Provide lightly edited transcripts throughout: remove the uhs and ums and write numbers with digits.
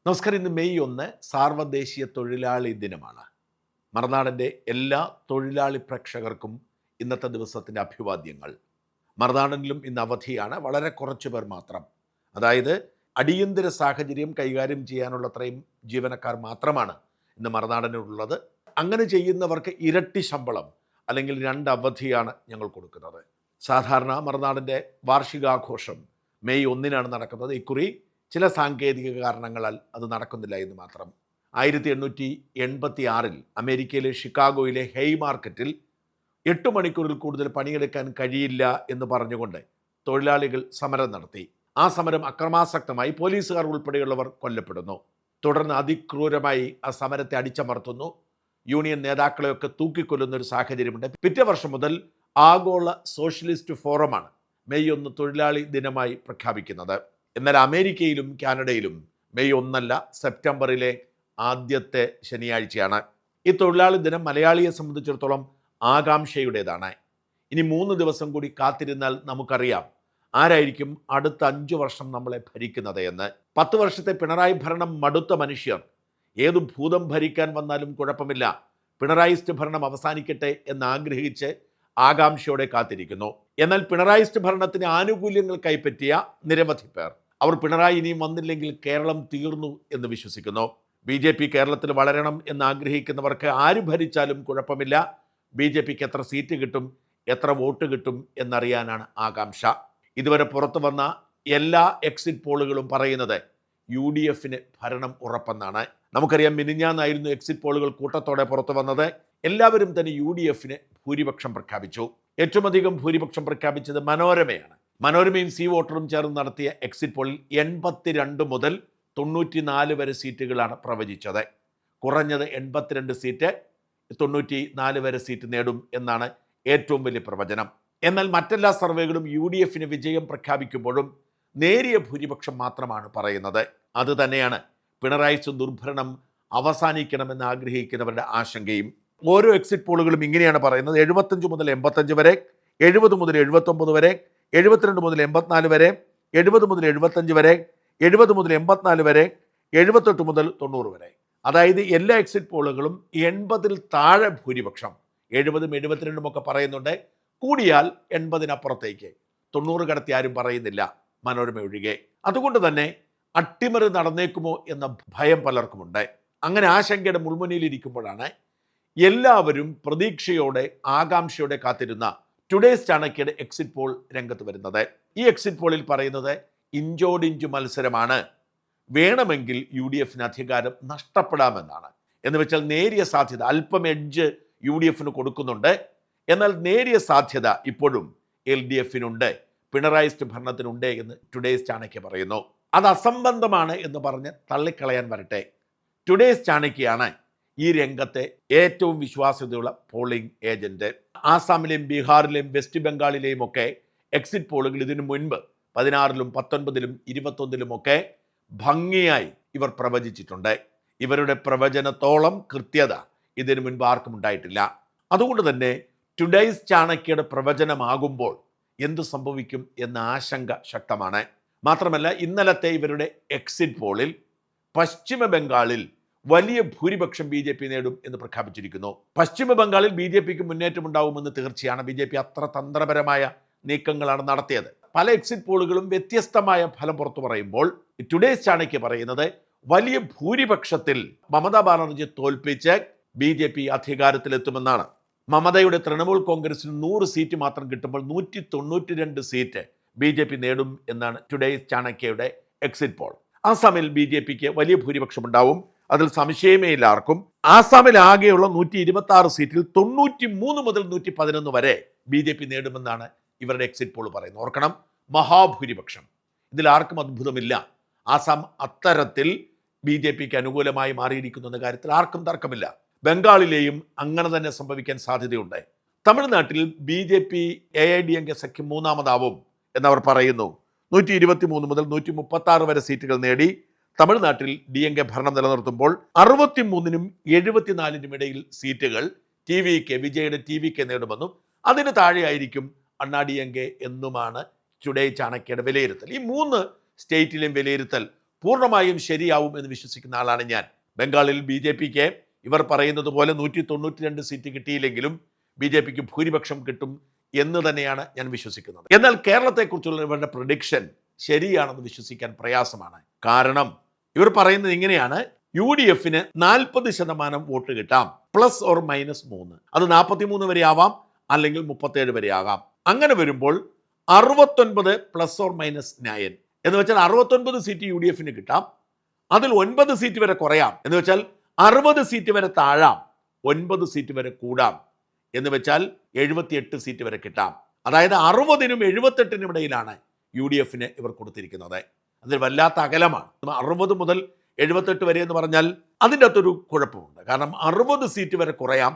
നമസ്കാരം. ഇന്ന് മെയ് 1 സാർവദേശീയ തൊഴിലാളി ദിനമാണ്. മറുനാടൻ്റെ എല്ലാ തൊഴിലാളി പ്രേക്ഷകർക്കും ഇന്നത്തെ ദിവസത്തിൻ്റെ അഭിവാദ്യങ്ങൾ. മറുനാടനിലും ഇന്ന് അവധിയാണ്. വളരെ കുറച്ച് പേർ മാത്രം, അതായത് അടിയന്തര സാഹചര്യം കൈകാര്യം ചെയ്യാനുള്ളത്രയും ജീവനക്കാർ മാത്രമാണ് ഇന്ന് മറുനാടനുള്ളത്. അങ്ങനെ ചെയ്യുന്നവർക്ക് ഇരട്ടി ശമ്പളം അല്ലെങ്കിൽ 2 അവധിയാണ് ഞങ്ങൾ കൊടുക്കുന്നത്. സാധാരണ മറുനാടൻ്റെ വാർഷികാഘോഷം മെയ് 1 നടക്കുന്നത്. ഇക്കുറി ചില സാങ്കേതിക കാരണങ്ങളാൽ അത് നടക്കുന്നില്ല എന്ന് മാത്രം. 1886 അമേരിക്കയിലെ ഷിക്കാഗോയിലെ ഹെയ് മാർക്കറ്റിൽ 8 മണിക്കൂറിൽ കൂടുതൽ പണിയെടുക്കാൻ കഴിയില്ല എന്ന് പറഞ്ഞുകൊണ്ട് തൊഴിലാളികൾ സമരം നടത്തി. ആ സമരം അക്രമാസക്തമായി പോലീസുകാർ ഉൾപ്പെടെയുള്ളവർ കൊല്ലപ്പെടുന്നു. തുടർന്ന് അതിക്രൂരമായി ആ സമരത്തെ അടിച്ചമർത്തുന്നു. യൂണിയൻ നേതാക്കളെയൊക്കെ തൂക്കിക്കൊല്ലുന്ന ഒരു സാഹചര്യമുണ്ട്. പിറ്റേ വർഷം മുതൽ ആഗോള സോഷ്യലിസ്റ്റ് ഫോറമാണ് മെയ് 1 തൊഴിലാളി ദിനമായി പ്രഖ്യാപിക്കുന്നത്. എന്നാൽ അമേരിക്കയിലും കാനഡയിലും മെയ് 1 സെപ്റ്റംബറിലെ ആദ്യത്തെ ശനിയാഴ്ചയാണ്. ഈ തൊഴിലാളി ദിനം മലയാളിയെ സംബന്ധിച്ചിടത്തോളം ആകാംക്ഷയുടേതാണ്. ഇനി 3 ദിവസം കൂടി കാത്തിരുന്നാൽ നമുക്കറിയാം ആരായിരിക്കും അടുത്ത 5 വർഷം നമ്മളെ ഭരിക്കുന്നത് എന്ന്. 10 വർഷത്തെ പിണറായി ഭരണം മടുത്ത മനുഷ്യർ ഏതു ഭൂതം ഭരിക്കാൻ വന്നാലും കുഴപ്പമില്ല, പിണറായിസ്റ്റ് ഭരണം അവസാനിക്കട്ടെ എന്നാഗ്രഹിച്ച് ആകാംക്ഷയോടെ കാത്തിരിക്കുന്നു. എന്നാൽ പിണറായിസ്റ്റ് ഭരണത്തിന് ആനുകൂല്യങ്ങൾ കൈപ്പറ്റിയ നിരവധി പേർ അവർ പിണറായി ഇനിയും വന്നില്ലെങ്കിൽ കേരളം തീർന്നു എന്ന് വിശ്വസിക്കുന്നു. BJP കേരളത്തിൽ വളരണം എന്ന് ആഗ്രഹിക്കുന്നവർക്ക് ആര് ഭരിച്ചാലും കുഴപ്പമില്ല, BJPക്ക് എത്ര സീറ്റ് കിട്ടും, എത്ര വോട്ട് കിട്ടും എന്നറിയാനാണ് ആകാംക്ഷ. ഇതുവരെ പുറത്തു വന്ന എല്ലാ എക്സിറ്റ് പോളുകളും പറയുന്നത് UDFന് ഭരണം ഉറപ്പെന്നാണ്. നമുക്കറിയാം, മിനിഞ്ഞാന്നായിരുന്നു എക്സിറ്റ് പോളുകൾ കൂട്ടത്തോടെ പുറത്തു വന്നത്. എല്ലാവരും തന്നെ UDFന് ഭൂരിപക്ഷം പ്രഖ്യാപിച്ചു. ഏറ്റവും അധികം ഭൂരിപക്ഷം പ്രഖ്യാപിച്ചത് മനോരമയാണ്. മനോരമയും സി വോട്ടറും ചേർന്ന് നടത്തിയ എക്സിറ്റ് പോളിൽ 82 മുതൽ 94 വരെ സീറ്റുകളാണ് പ്രവചിച്ചത്. കുറഞ്ഞത് 82 സീറ്റ്, 94 വരെ സീറ്റ് നേടും എന്നാണ് ഏറ്റവും വലിയ പ്രവചനം. എന്നാൽ മറ്റെല്ലാ സർവേകളും UDFന് വിജയം പ്രഖ്യാപിക്കുമ്പോഴും നേരിയ ഭൂരിപക്ഷം മാത്രമാണ് പറയുന്നത്. അത് തന്നെയാണ് പിണറായി ദുർഭരണം അവസാനിക്കണമെന്ന് ആഗ്രഹിക്കുന്നവരുടെ ആശങ്കയും. ഓരോ എക്സിറ്റ് പോളുകളും ഇങ്ങനെയാണ് പറയുന്നത്: 75 മുതൽ 85 വരെ, 70 മുതൽ 79 വരെ, 72 മുതൽ 84 വരെ, 70 മുതൽ 75 വരെ, 70 മുതൽ 84 വരെ, 78 മുതൽ 90 വരെ. അതായത് എല്ലാ എക്സിറ്റ് പോളുകളും 80-ൽ താഴെ ഭൂരിപക്ഷം, 70-ഉം 72-ഉം ഒക്കെ പറയുന്നുണ്ട്. കൂടിയാൽ 80-നപ്പുറത്തേക്ക്, 90 കടത്തി ആരും പറയുന്നില്ല, മനോരമ ഒഴികെ. അതുകൊണ്ട് തന്നെ അട്ടിമറി നടന്നേക്കുമോ എന്ന ഭയം പലർക്കുമുണ്ട്. അങ്ങനെ ആശങ്കയുടെ മുൾമുനയിലിരിക്കുമ്പോഴാണ് എല്ലാവരും പ്രതീക്ഷയോടെ ആകാംക്ഷയോടെ കാത്തിരുന്ന ടുഡേസ് ചാണക്യയുടെ എക്സിറ്റ് പോൾ രംഗത്ത് വരുന്നത്. ഈ എക്സിറ്റ് പോളിൽ പറയുന്നത് ഇഞ്ചോടിഞ്ചു മത്സരമാണ്, വേണമെങ്കിൽ UDFന് അധികാരം നഷ്ടപ്പെടാമെന്നാണ്. എന്ന് വെച്ചാൽ നേരിയ സാധ്യത, അല്പം എഡ്ജ് UDFന് കൊടുക്കുന്നുണ്ട്. എന്നാൽ നേരിയ സാധ്യത ഇപ്പോഴും LDFനുണ്ട്, പിണറായിസ്റ്റ് ഭരണത്തിനുണ്ട് എന്ന് ടുഡേസ് ചാണക്യ പറയുന്നു. അത് അസംബന്ധമാണ് എന്ന് പറഞ്ഞ് തള്ളിക്കളയാൻ വരട്ടെ. ടുഡേസ് ചാണക്യയാണ് ഈ രംഗത്തെ ഏറ്റവും വിശ്വാസ്യതയുള്ള പോളിംഗ് ഏജന്റ്. ആസാമിലെയും ബീഹാറിലെയും വെസ്റ്റ് ബംഗാളിലെയും ഒക്കെ എക്സിറ്റ് പോളുകൾ ഇതിനു മുൻപ് 16-ലും 19-ലും 21-ലും ഒക്കെ ഭംഗിയായി ഇവർ പ്രവചിച്ചിട്ടുണ്ട്. ഇവരുടെ പ്രവചനത്തോളം കൃത്യത ഇതിനു മുൻപ് ആർക്കും ഉണ്ടായിട്ടില്ല. അതുകൊണ്ട് തന്നെ ടുഡേസ് ചാണക്യയുടെ പ്രവചനമാകുമ്പോൾ എന്തു സംഭവിക്കും എന്ന ആശങ്ക ശക്തമാണ്. മാത്രമല്ല, ഇന്നലത്തെ ഇവരുടെ എക്സിറ്റ് പോളിൽ പശ്ചിമ ബംഗാളിൽ വലിയ ഭൂരിപക്ഷം BJP നേടും എന്ന് പ്രഖ്യാപിച്ചിരിക്കുന്നു. പശ്ചിമ ബംഗാളിൽ BJPക്ക് മുന്നേറ്റമുണ്ടാവുമെന്ന് തീർച്ചയാണ്. BJP അത്ര തന്ത്രപരമായ നീക്കങ്ങളാണ് നടത്തിയത്. പല എക്സിറ്റ് പോളുകളും വ്യത്യസ്തമായ ഫലം പുറത്തു പറയുമ്പോൾ ടുഡേസ് ചാണക്യ പറയുന്നത് വലിയ ഭൂരിപക്ഷത്തിൽ മമതാ ബാനർജി തോൽപ്പിച്ച് BJP അധികാരത്തിലെത്തുമെന്നാണ്. മമതയുടെ തൃണമൂൽ കോൺഗ്രസിന് 100 സീറ്റ് മാത്രം കിട്ടുമ്പോൾ 192 സീറ്റ് BJP നേടും എന്നാണ് ടുഡേസ് ചാണക്യയുടെ എക്സിറ്റ് പോൾ. ആസാമിൽ BJPക്ക് വലിയ ഭൂരിപക്ഷം ഉണ്ടാവും, അതിൽ സംശയമേ ഇല്ല ആർക്കും. ആസാമിൽ ആകെയുള്ള 126 സീറ്റിൽ 93 മുതൽ 111 വരെ BJP നേടുമെന്നാണ് ഇവരുടെ എക്സിറ്റ് പോൾ പറയുന്നത്. ഓർക്കണം, മഹാഭൂരിപക്ഷം. ഇതിൽ ആർക്കും അത്ഭുതമില്ല. ആസാം അത്തരത്തിൽ BJPക്ക് അനുകൂലമായി മാറിയിരിക്കുന്നു എന്ന കാര്യത്തിൽ ആർക്കും തർക്കമില്ല. ബംഗാളിലെയും അങ്ങനെ തന്നെ സംഭവിക്കാൻ സാധ്യതയുണ്ട്. തമിഴ്നാട്ടിൽ BJP AIDMK സഖ്യം മൂന്നാമതാവും എന്നവർ പറയുന്നു. 123 മുതൽ 136 വരെ സീറ്റുകൾ നേടി തമിഴ്നാട്ടിൽ DMK ഭരണം നിലനിർത്തുമ്പോൾ 63-നും 74-നും ഇടയിൽ സീറ്റുകൾ വിജയുടെ TVK നേടുമെന്നും അതിന് താഴെയായിരിക്കും അണ്ണാ DMK എന്നുമാണ് ടുഡേ ചാണക്യയുടെ വിലയിരുത്തൽ. ഈ 3 സ്റ്റേറ്റിലെയും വിലയിരുത്തൽ പൂർണ്ണമായും ശരിയാവും എന്ന് വിശ്വസിക്കുന്ന ആളാണ് ഞാൻ. ബംഗാളിൽ BJPക്ക് ഇവർ പറയുന്നത് പോലെ 192 സീറ്റ് കിട്ടിയില്ലെങ്കിലും BJPക്ക് ഭൂരിപക്ഷം കിട്ടും എന്ന് തന്നെയാണ് ഞാൻ വിശ്വസിക്കുന്നത്. എന്നാൽ കേരളത്തെക്കുറിച്ചുള്ള ഇവരുടെ പ്രഡിക്ഷൻ ശരിയാണെന്ന് വിശ്വസിക്കാൻ പ്രയാസമാണ്. കാരണം ഇവർ പറയുന്നത് ഇങ്ങനെയാണ്: UDFന് 40% വോട്ട് കിട്ടാം, ±3. അത് 43 വരെ ആവാം, അല്ലെങ്കിൽ 37 വരെ ആകാം. അങ്ങനെ വരുമ്പോൾ 69 ±9 എന്ന് വെച്ചാൽ 69 സീറ്റ് UDFന് കിട്ടാം. അതിൽ 9 സീറ്റ് വരെ കുറയാം എന്ന് വെച്ചാൽ 60 സീറ്റ് വരെ താഴാം, 9 സീറ്റ് വരെ കൂടാം എന്ന് വെച്ചാൽ 78 സീറ്റ് വരെ കിട്ടാം. അതായത് 60നും 78നും ഇടയിലാണ് UDFന് ഇവർ കൊടുത്തിരിക്കുന്നത്. അതിൽ വല്ലാത്ത അകലമാണ്. 60 മുതൽ 78 വരെ എന്ന് പറഞ്ഞാൽ അതിൻ്റെ അകത്തൊരു കുഴപ്പമുണ്ട്. കാരണം 60 സീറ്റ് വരെ കുറയാം,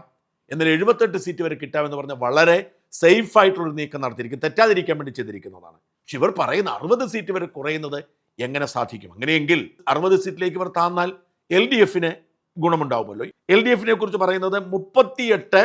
എന്നാൽ 78 സീറ്റ് വരെ കിട്ടാമെന്ന് പറഞ്ഞാൽ വളരെ സേഫ് ആയിട്ടുള്ളൊരു നീക്കം നടത്തിയിരിക്കും, തെറ്റാതിരിക്കാൻ വേണ്ടി ചെയ്തിരിക്കുന്നതാണ്. പക്ഷെ ഇവർ പറയുന്ന 60 സീറ്റ് വരെ കുറയുന്നത് എങ്ങനെ സാധിക്കും? അങ്ങനെയെങ്കിൽ 60 സീറ്റിലേക്ക് ഇവർ താന്നാൽ LDFന് ഗുണമുണ്ടാവുമല്ലോ. LDFനെ കുറിച്ച് പറയുന്നത് 38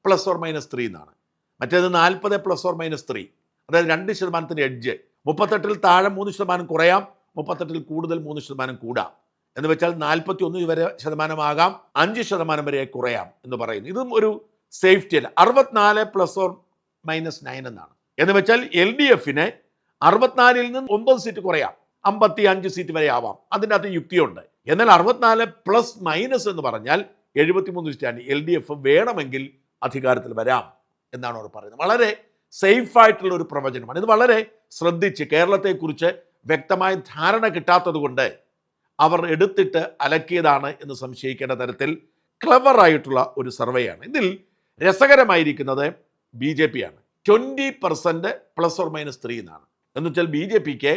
±3 എന്നാണ്. മറ്റേത് 40 ±3, അതായത് 2% എഡ്ജ്. 38ൽ താഴെ 3% കുറയാം, 38ൽ കൂടുതൽ 3% കൂടാം. എന്ന് വെച്ചാൽ 41 വരെ ശതമാനമാകാം, 5% വരെ കുറയാം എന്ന് പറയുന്നു. ഇതും ഒരു സേഫ്റ്റി അല്ല. 64 ±9 എന്നാണ്. എന്ന് വെച്ചാൽ LDFന് 64ൽ നിന്ന് 9 സീറ്റ് കുറയാം, 55 സീറ്റ് വരെ ആവാം. അതിൻ്റെ അകത്ത് യുക്തിയുണ്ട്. എന്നാൽ 64 ± എന്ന് പറഞ്ഞാൽ 73 സീറ്റാണ്. LDF വേണമെങ്കിൽ അധികാരത്തിൽ വരാം എന്നാണ് അവർ പറയുന്നത്. വളരെ സേഫായിട്ടുള്ള ഒരു പ്രവചനമാണ്. ഇത് വളരെ ശ്രദ്ധിച്ച്, കേരളത്തെക്കുറിച്ച് വ്യക്തമായ ധാരണ കിട്ടാത്തത് കൊണ്ട് അവർ എടുത്തിട്ട് അലക്കിയതാണ് എന്ന് സംശയിക്കേണ്ട തരത്തിൽ ക്ലവറായിട്ടുള്ള ഒരു സർവേയാണ്. ഇതിൽ രസകരമായിരിക്കുന്നത് BJP ആണ്. 20% ±3 എന്നാണ്. എന്ന് വെച്ചാൽ BJPക്ക്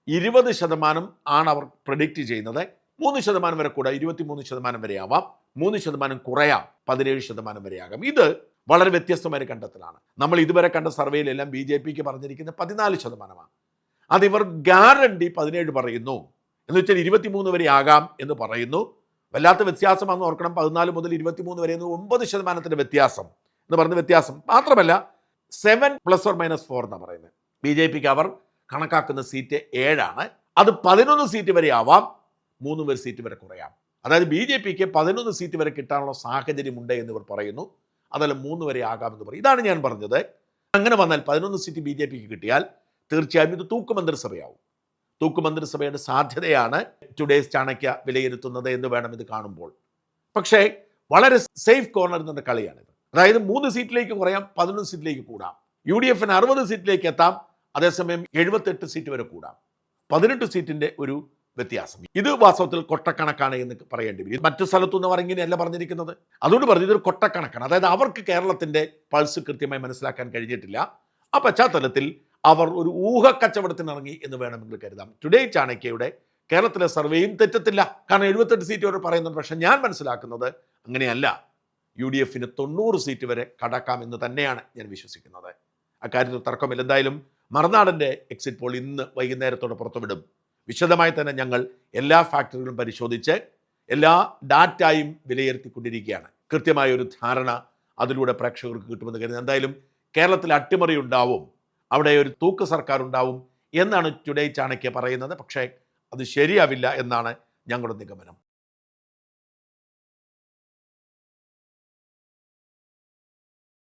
20% ആണ് അവർ പ്രഡിക്റ്റ് ചെയ്യുന്നത്. 3% വരെ കൂടാ, 23% വരെ ആവാം, 3% കുറയാം, 17% വരെ ആകാം. ഇത് വളരെ വ്യത്യസ്തമായ കണ്ടെത്തലാണ്. നമ്മൾ ഇതുവരെ കണ്ട സർവേയിലെല്ലാം BJPക്ക് പറഞ്ഞിരിക്കുന്നത് 14%. അതിവർ ഗ്യാരണ്ടി 17 പറയുന്നു. എന്ന് വെച്ചാൽ 23 വരെ ആകാം എന്ന് പറയുന്നു. വല്ലാത്ത വ്യത്യാസമാണെന്ന് ഓർക്കണം. 14 മുതൽ 23 വരെ 9% വ്യത്യാസം എന്ന് പറയുന്ന വ്യത്യാസം മാത്രമല്ല, 7 ±4 എന്നാണ് പറയുന്നത്. BJPക്ക് അവർ കണക്കാക്കുന്ന സീറ്റ് 7 ആണ്. അത് 11 സീറ്റ് വരെ ആവാം, 3 സീറ്റ് വരെ കുറയാം. അതായത് BJPക്ക് 11 സീറ്റ് വരെ കിട്ടാനുള്ള സാഹചര്യമുണ്ട് എന്ന് ഇവർ പറയുന്നു. അതല്ല 3 വരെ ആകാമെന്ന് പറയും. ഇതാണ് ഞാൻ പറഞ്ഞത്. അങ്ങനെ വന്നാൽ 11 സീറ്റ് BJPക്ക് കിട്ടിയാൽ തീർച്ചയായും ഇത് തൂക്കുമന്ത്രിസഭയാവും. തൂക്കുമന്ത്രിസഭയുടെ സാധ്യതയാണ് ടുഡേസ് ചാണക്യ വിലയിരുത്തുന്നത് എന്ന് വേണം ഇത് കാണുമ്പോൾ. പക്ഷേ വളരെ സേഫ് കോർണർ എന്ന കളിയാണിത്. അതായത് 3 സീറ്റിലേക്ക് കുറയാം, 11 സീറ്റിലേക്ക് കൂടാം. UDFന് 60 സീറ്റിലേക്ക് എത്താം, അതേസമയം 78 സീറ്റ് വരെ കൂടാം. 18 സീറ്റിന്റെ ഒരു വ്യത്യാസം. ഇത് വാസ്തവത്തിൽ കൊട്ടക്കണക്കാണ് എന്ന് പറയേണ്ടി വരും. മറ്റു സ്ഥലത്തുനിന്ന് അവർ ഇങ്ങനെയല്ല പറഞ്ഞിരിക്കുന്നത്. അതുകൊണ്ട് പറഞ്ഞു ഇതൊരു കൊട്ടക്കണക്കാണ്. അതായത് അവർക്ക് കേരളത്തിന്റെ പൾസ് കൃത്യമായി മനസ്സിലാക്കാൻ കഴിഞ്ഞിട്ടില്ല. ആ പശ്ചാത്തലത്തിൽ അവർ ഒരു ഊഹക്കച്ചവടത്തിനിറങ്ങി എന്ന് വേണമെങ്കിൽ കരുതാം. ടുഡേ ചാണക്യയുടെ കേരളത്തിലെ സർവേയും തെറ്റത്തില്ല. കാരണം 78 സീറ്റ് വരെ പറയുന്നുണ്ട്. പക്ഷെ ഞാൻ മനസ്സിലാക്കുന്നത് അങ്ങനെയല്ല. UDFന് 90 സീറ്റ് വരെ കടക്കാമെന്ന് തന്നെയാണ് ഞാൻ വിശ്വസിക്കുന്നത്. അക്കാര്യത്തിൽ തർക്കമില്ല. എന്തായാലും മറുനാടൻ്റെ എക്സിറ്റ് പോൾ ഇന്ന് വൈകുന്നേരത്തോടെ പുറത്തുവിടും. വിശദമായി തന്നെ ഞങ്ങൾ എല്ലാ ഫാക്ടറുകളും പരിശോധിച്ച് എല്ലാ ഡാറ്റയും വിലയിരുത്തിക്കൊണ്ടിരിക്കുകയാണ്. കൃത്യമായ ഒരു ധാരണ അതിലൂടെ പ്രേക്ഷകർക്ക് കിട്ടുമെന്ന് കരുതുന്നു. എന്തായാലും കേരളത്തിൽ അട്ടിമറി ഉണ്ടാവും, അവിടെ ഒരു തൂക്ക് സർക്കാർ ഉണ്ടാവും എന്നാണ് ടുഡേ ചാണക്യ പറയുന്നത്. പക്ഷേ അത് ശരിയാവില്ല എന്നാണ് ഞങ്ങളുടെ നിഗമനം.